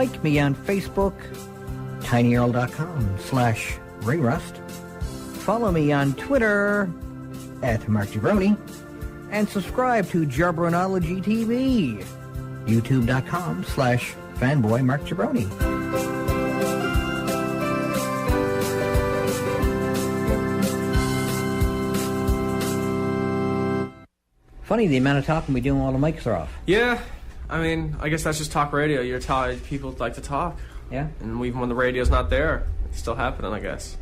Like me on Facebook, tinyurl.com/RayRust. Follow me on Twitter @MarkJabroni. And subscribe to Jabronology TV, youtube.com/fanboymarkjabroni. Funny the amount of talking we do when all the mics are off. Yeah, I mean, I guess that's just talk radio. People like to talk. Yeah. And even when the radio's not there, it's still happening, I guess.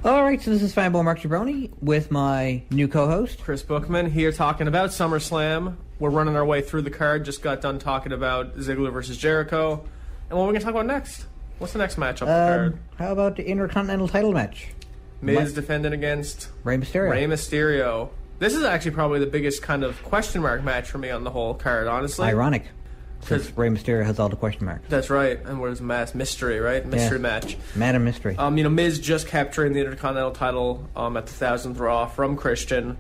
All right, so this is Fanboy Mark Jabroni with my new co-host, Chris Bookman, here talking about SummerSlam. We're running our way through the card. Just got done talking about Ziggler versus Jericho. And what are we going to talk about next? What's the next match up the card? How about the Intercontinental title match? Miz defending against Rey Mysterio. This is actually probably the biggest kind of question mark match for me on the whole card, honestly. Ironic, since Rey Mysterio has all the question marks. That's right, and where's mass mystery, right? Mystery match. Madam Mystery. Miz just capturing the Intercontinental title at the 1000th Raw from Christian,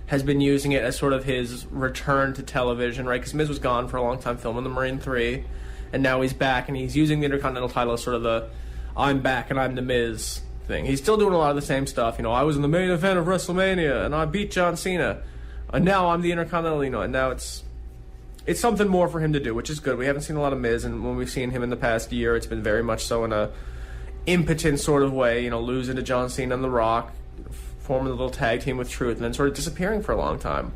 has been using it as sort of his return to television, right? Because Miz was gone for a long time filming the Marine 3, and now he's back, and he's using the Intercontinental title as sort of the I'm back and I'm the Miz thing. He's still doing a lot of the same stuff. I was in the main event of WrestleMania, and I beat John Cena, and now I'm the Intercontinental, and now it's something more for him to do, which is good. We haven't seen a lot of Miz, and when we've seen him in the past year, it's been very much so in a impotent sort of way, losing to John Cena and The Rock, forming a little tag team with Truth, and then sort of disappearing for a long time.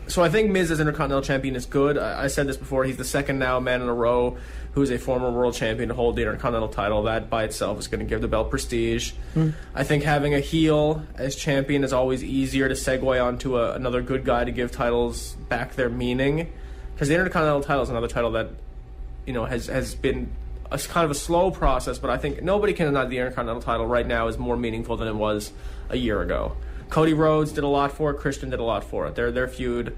So I think Miz as Intercontinental Champion is good. I said this before, he's the second now man in a row who's a former world champion to hold the Intercontinental title. That by itself is going to give the belt prestige. I think having a heel as champion is always easier to segue onto another good guy to give titles back their meaning. Because the Intercontinental title is another title that, has been a kind of a slow process, but I think nobody can deny the Intercontinental title right now is more meaningful than it was a year ago. Cody Rhodes did a lot for it. Christian did a lot for it. Their feud,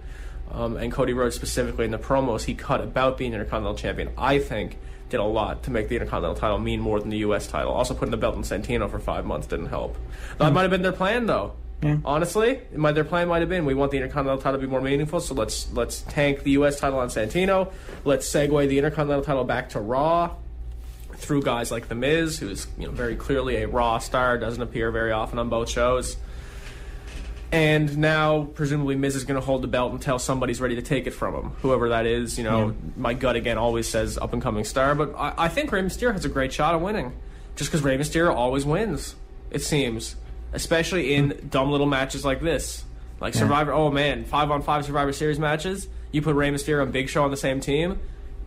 and Cody Rhodes specifically in the promos he cut about being Intercontinental Champion, I think, did a lot to make the Intercontinental title mean more than the U.S. title. Also, putting the belt in Santino for 5 months didn't help. That might have been their plan, though. Yeah. Honestly, their plan might have been, we want the Intercontinental title to be more meaningful, so let's tank the U.S. title on Santino. Let's segue the Intercontinental title back to Raw through guys like The Miz, who's very clearly a Raw star, doesn't appear very often on both shows. And now, presumably, Miz is going to hold the belt until somebody's ready to take it from him. Whoever that is, My gut, again, always says up-and-coming star. But I think Rey Mysterio has a great shot of winning. Just because Rey Mysterio always wins, it seems. Especially in dumb little matches like this. Like Survivor, 5-on-5 Survivor Series matches. You put Rey Mysterio and Big Show on the same team,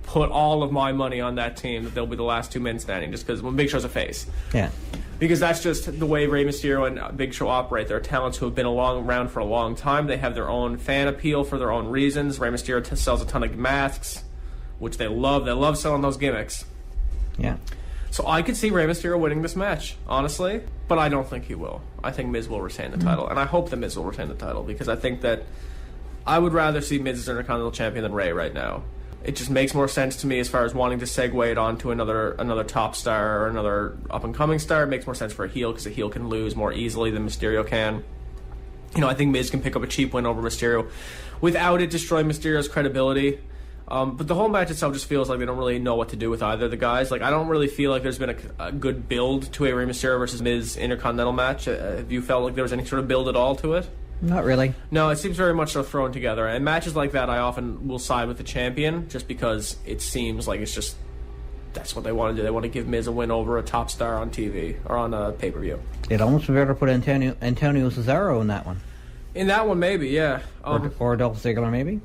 put all of my money on that team that they'll be the last two men standing, just because Big Show's a face. Yeah. Because that's just the way Rey Mysterio and Big Show operate. They're talents who have been around for a long time. They have their own fan appeal for their own reasons. Rey Mysterio sells a ton of masks, which they love. They love selling those gimmicks. Yeah. So I could see Rey Mysterio winning this match, honestly, but I don't think he will. I think Miz will retain the title, and I hope that Miz will retain the title, because I think that I would rather see Miz as Intercontinental Champion than Rey right now. It just makes more sense to me as far as wanting to segue it onto another top star or another up-and-coming star. It makes more sense for a heel, because a heel can lose more easily than Mysterio can. I think Miz can pick up a cheap win over Mysterio without it destroying Mysterio's credibility. But the whole match itself just feels like they don't really know what to do with either of the guys. Like, I don't really feel like there's been a good build to a Rey Mysterio versus Miz Intercontinental match. Have you felt like there was any sort of build at all to it? Not really. No, it seems very much so thrown together. And matches like that, I often will side with the champion, just because it seems like it's just that's what they want to do. They want to give Miz a win over a top star on TV or on a pay-per-view. It'd almost be better to put Antonio Cesaro in that one. In that one, maybe, yeah. Or Dolph Ziggler, maybe?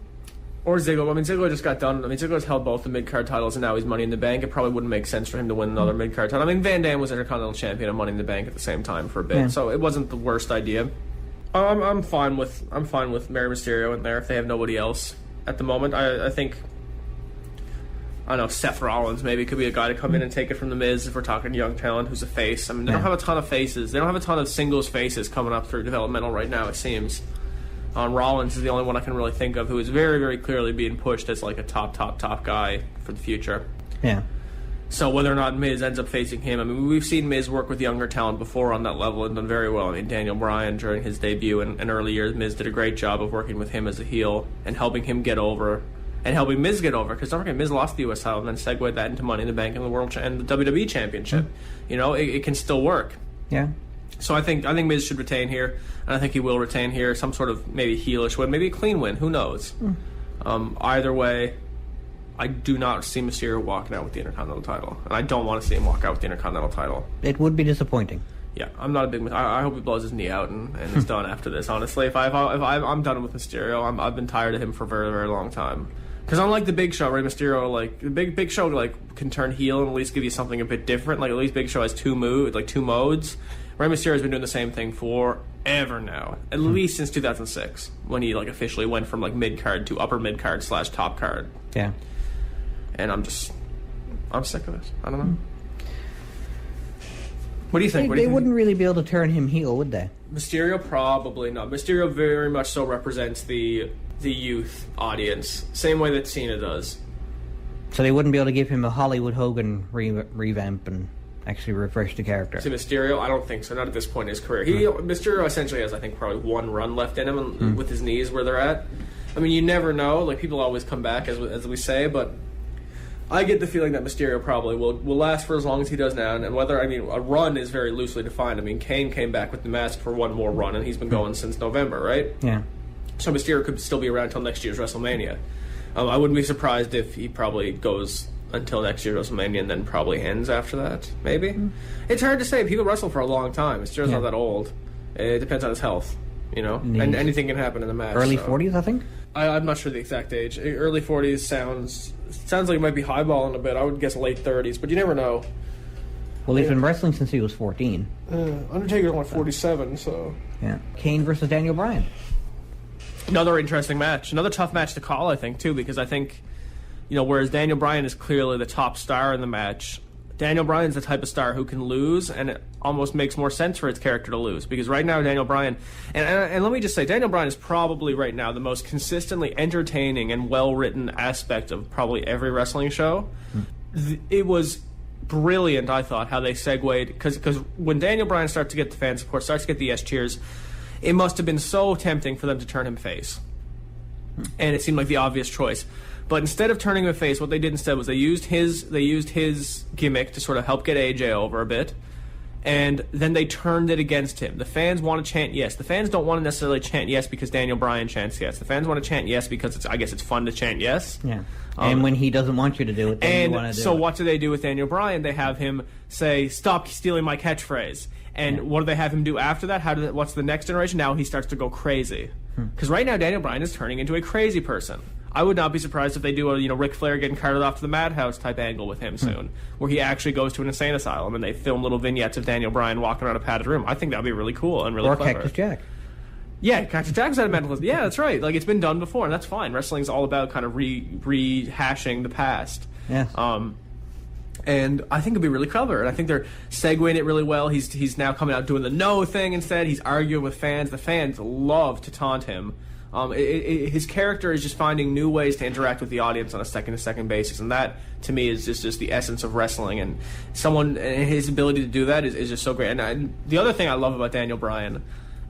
Or Ziggler. I mean, Ziggler just got done. I mean, Ziggler's held both the mid-card titles, and now he's Money in the Bank. It probably wouldn't make sense for him to win another mid-card title. I mean, Van Dam was Intercontinental Champion and Money in the Bank at the same time for a bit, so it wasn't the worst idea. I'm fine with Rey Mysterio in there if they have nobody else at the moment. I think, I don't know, Seth Rollins maybe could be a guy to come in and take it from The Miz if we're talking young talent who's a face. I mean, they don't have a ton of faces. They don't have a ton of singles faces coming up through developmental right now, it seems. Rollins is the only one I can really think of who is very, very clearly being pushed as like a top guy for the future. Yeah. So whether or not Miz ends up facing him, I mean, we've seen Miz work with younger talent before on that level and done very well. I mean, Daniel Bryan during his debut in early years, Miz did a great job of working with him as a heel and helping him get over and helping Miz get over. Because don't forget, Miz lost the U.S. title and then segued that into Money in the Bank and the World and the WWE Championship. You know, it can still work. Yeah. So I think Miz should retain here, and I think he will retain here. Some sort of maybe heelish win, maybe a clean win. Who knows? Either way, I do not see Mysterio walking out with the Intercontinental title, and I don't want to see him walk out with the Intercontinental title. It would be disappointing. Yeah, I'm not a big. I hope he blows his knee out and is done after this. Honestly, if I'm done with Mysterio, I've been tired of him for a very, very long time. Because unlike the Big Show, Rey Mysterio, like the Big Show, like can turn heel and at least give you something a bit different. Like at least Big Show has two modes. Rey Mysterio has been doing the same thing forever now, at least since 2006, when he like officially went from like mid card to upper mid card / top card. Yeah, and I'm sick of it. I don't know. What do you think? They wouldn't really be able to turn him heel, would they? Mysterio probably not. Mysterio very much so represents the youth audience, same way that Cena does. So they wouldn't be able to give him a Hollywood Hogan revamp and actually refresh the character. To Mysterio, I don't think so. Not at this point in his career. Mysterio essentially has, I think, probably one run left in him with his knees where they're at. I mean, you never know. Like people always come back, as we say, but I get the feeling that Mysterio probably will last for as long as he does now, and whether, I mean, a run is very loosely defined. I mean, Kane came back with the mask for one more run, and he's been going since November, right? Yeah. So Mysterio could still be around until next year's WrestleMania. I wouldn't be surprised if he probably goes until next year's WrestleMania and then probably ends after that, maybe. It's hard to say. People wrestle for a long time. Mysterio's not that old. It depends on his health, you know? And anything can happen in the match. Early 40s, I think? I'm not sure the exact age. Early 40s sounds like it might be highballing a bit. I would guess late 30s, but you never know. Well, he's been wrestling since he was 14. Undertaker's only 47, so... Yeah. Kane versus Daniel Bryan. Another interesting match. Another tough match to call, I think, too, because I think, you know, whereas Daniel Bryan is clearly the top star in the match, Daniel Bryan's the type of star who can lose, and it almost makes more sense for his character to lose. Because right now, Daniel Bryan... And let me just say, Daniel Bryan is probably, right now, the most consistently entertaining and well-written aspect of probably every wrestling show. It was brilliant, I thought, how they segued... Because when Daniel Bryan starts to get the fan support, starts to get the yes cheers, it must have been so tempting for them to turn him face. And it seemed like the obvious choice. But instead of turning him face, what they did instead was they used his gimmick to sort of help get AJ over a bit, and then they turned it against him. The fans want to chant yes. The fans don't want to necessarily chant yes because Daniel Bryan chants yes. The fans want to chant yes because I guess it's fun to chant yes. Yeah. And when he doesn't want you to do it, then you want to do it. So what do they do with Daniel Bryan? They have him say, "Stop stealing my catchphrase." And what do they have him do after that? What's the next generation? Now he starts to go crazy. Because right now Daniel Bryan is turning into a crazy person. I would not be surprised if they do a Ric Flair getting carted off to the madhouse type angle with him soon, where he actually goes to an insane asylum and they film little vignettes of Daniel Bryan walking around a padded room. I think that would be really cool and really clever. Or Cactus Jack. Yeah, Cactus Jack's had a mental... Yeah, that's right. Like, it's been done before, and that's fine. Wrestling's all about kind of rehashing the past. Yes. And I think it'd be really clever, and I think they're segueing it really well. He's now coming out doing the no thing instead. He's arguing with fans. The fans love to taunt him. His character is just finding new ways to interact with the audience on a second-to-second basis, and that, to me, is just the essence of wrestling. And his ability to do that is just so great. And the other thing I love about Daniel Bryan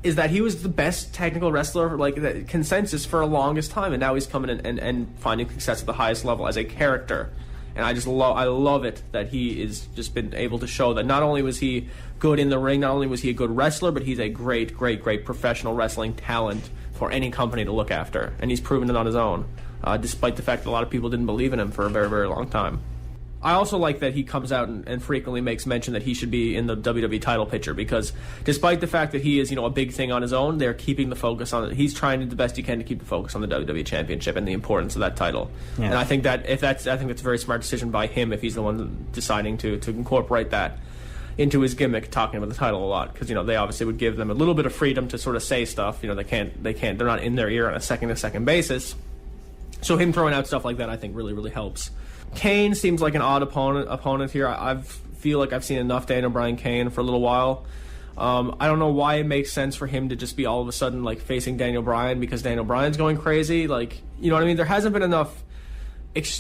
is that he was the best technical wrestler, like the consensus, for the longest time, and now he's coming in and finding success at the highest level as a character. And I love it that he is just been able to show that not only was he good in the ring, not only was he a good wrestler, but he's a great, great, great professional wrestling talent for any company to look after. And he's proven it on his own, despite the fact that a lot of people didn't believe in him for a very, very long time. I also like that he comes out and frequently makes mention that he should be in the WWE title picture, because despite the fact that he is, a big thing on his own, they're keeping the focus on it. He's trying to do the best he can to keep the focus on the WWE Championship and the importance of that title. Yeah. And I think that's a very smart decision by him if he's the one deciding to incorporate that into his gimmick, talking about the title a lot, because they obviously would give them a little bit of freedom to sort of say stuff. They're not in their ear on a second-to-second basis. So him throwing out stuff like that, I think, really, really helps. Kane seems like an odd opponent here. I feel like I've seen enough Daniel Bryan Kane for a little while. I don't know why it makes sense for him to just be all of a sudden facing Daniel Bryan because Daniel Bryan's going crazy. You know what I mean? There hasn't been enough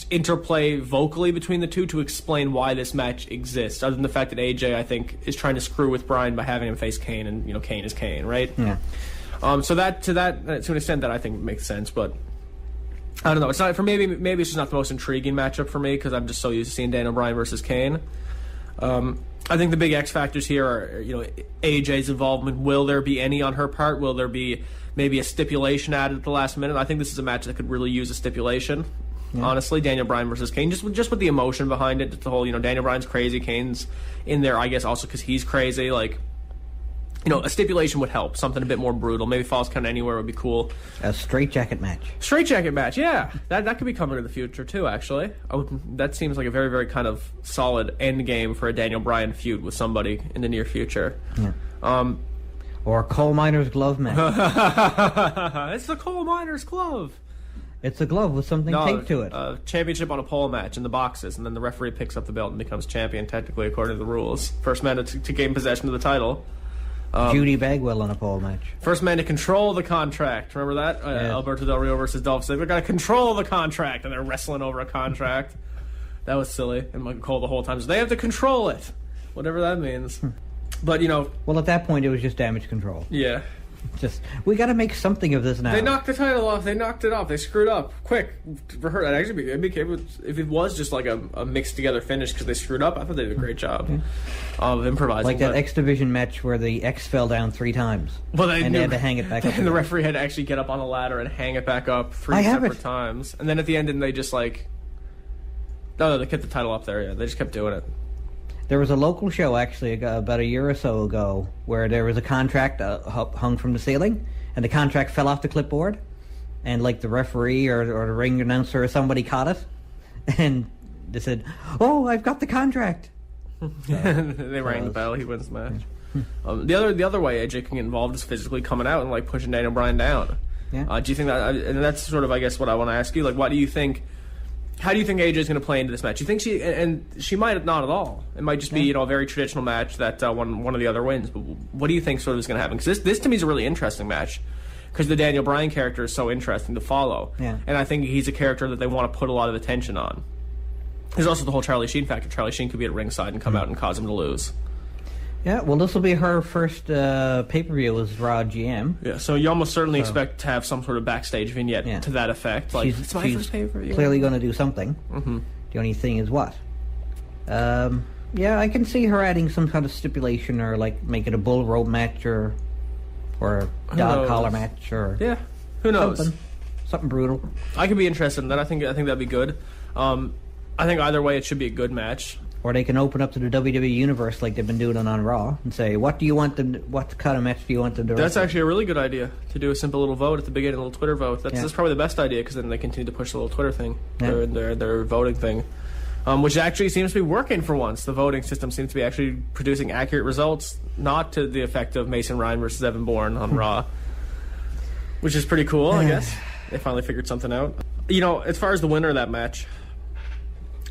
interplay vocally between the two to explain why this match exists, other than the fact that AJ, I think, is trying to screw with Bryan by having him face Kane, and Kane is Kane, right? Yeah. So that to an extent that I think makes sense, but I don't know. It's not for maybe it's just not the most intriguing matchup for me because I'm just so used to seeing Daniel Bryan versus Kane. I think the big X factors here are, AJ's involvement. Will there be any on her part? Will there be maybe a stipulation added at the last minute? I think this is a match that could really use a stipulation. Yeah. Honestly, Daniel Bryan versus Kane, just with the emotion behind it. The whole, Daniel Bryan's crazy, Kane's in there, I guess, also because he's crazy. Like, a stipulation would help. Something a bit more brutal. Maybe Falls Count Anywhere would be cool. A straitjacket match. Straitjacket match, yeah. That could be coming in the future, too, actually. That seems like a very, very kind of solid end game for a Daniel Bryan feud with somebody in the near future. Yeah. Or a coal miner's glove match. It's the coal miner's glove. It's a glove with something taped to it. Championship on a pole match in the boxes, and then the referee picks up the belt and becomes champion, technically, according to the rules. First man to gain possession of the title. Judy Bagwell in a pole match. First man to control the contract. Remember that? Yeah. Alberto Del Rio versus Dolph Ziggler. Got to control the contract, and they're wrestling over a contract. That was silly. And Michael Cole the whole time says, they have to control it. Whatever that means. But, Well, at that point, it was just damage control. Yeah. We got to make something of this now. They knocked the title off. They knocked it off. They screwed up quick for her. Actually, if it was just like a mixed together finish because they screwed up, I thought they did a great job of improvising. Like that X Division match where the X fell down 3 times. Well, they had to hang it back up. And the referee had to actually get up on a ladder and hang it back up 3 separate times. And then at the end, didn't they just like? No, they kept the title up there. Yeah, they just kept doing it. There was a local show, actually, about a year or so ago, where there was a contract hung from the ceiling, and the contract fell off the clipboard, and like the referee or the ring announcer or somebody caught it, and they said, "Oh, I've got the contract." They rang the bell. He wins the match. The other way AJ can get involved is physically coming out and like pushing Daniel Bryan down. Yeah. Do you think that? And that's sort of, I guess, what I want to ask you. Like, what do you think? How do you think AJ is going to play into this match? You think she might not at all. It might just be a very traditional match that one of the other wins. But what do you think sort of is going to happen? Because this to me is a really interesting match because the Daniel Bryan character is so interesting to follow. Yeah. And I think he's a character that they want to put a lot of attention on. There's also the whole Charlie Sheen factor. Charlie Sheen could be at ringside and come out and cause him to lose. Yeah, well, this will be her first pay-per-view as Raw GM. Yeah, so you almost certainly expect to have some sort of backstage vignette to that effect. Like, it's my first pay-per-view. Clearly going to do something. Mm-hmm. The only thing is what? I can see her adding some kind of stipulation or like make it a bull rope match or a dog collar match or who knows? Something brutal. I could be interested in that. I think that'd be good. I think either way it should be a good match. Or they can open up to the WWE universe like they've been doing on Raw and say, what kind of match do you want them to That's actually a really good idea, to do a simple little vote at the beginning, a little Twitter vote. That's probably the best idea, because then they continue to push the little Twitter thing, their voting thing, which actually seems to be working for once. The voting system seems to be actually producing accurate results, not to the effect of Mason Ryan versus Evan Bourne on Raw, which is pretty cool, I guess. They finally figured something out. As far as the winner of that match,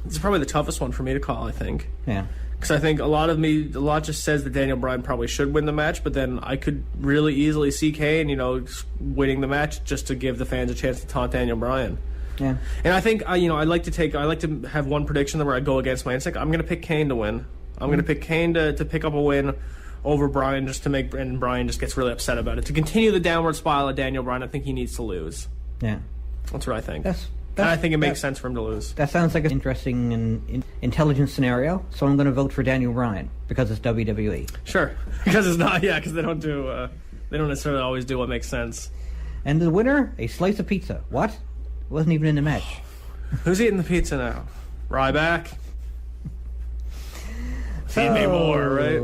it's probably the toughest one for me to call, I think. Yeah. Because I think a lot just says that Daniel Bryan probably should win the match, but then I could really easily see Kane, winning the match just to give the fans a chance to taunt Daniel Bryan. Yeah. And I think, I like to have one prediction where I go against my instinct. I'm going to pick Kane to win. I'm going to pick Kane to pick up a win over Bryan just to make, and Bryan just gets really upset about it. To continue the downward spiral of Daniel Bryan, I think he needs to lose. Yeah. That's what I think. And I think it makes sense for him to lose. That sounds like an interesting and intelligent scenario, so I'm going to vote for Daniel Bryan because it's WWE. Sure. Because it's not, because they don't necessarily always do what makes sense. And the winner, a slice of pizza. What? Wasn't even in the match. Who's eating the pizza now? Ryback? Feed me more, right?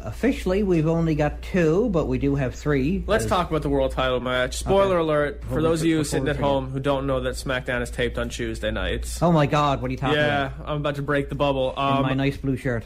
Officially, we've only got 2, but we do have 3. Let's talk about the world title match. Spoiler alert, for those of you sitting at home who don't know that SmackDown is taped on Tuesday nights. Oh my God, what are you talking about? Yeah, I'm about to break the bubble. In my nice blue shirt.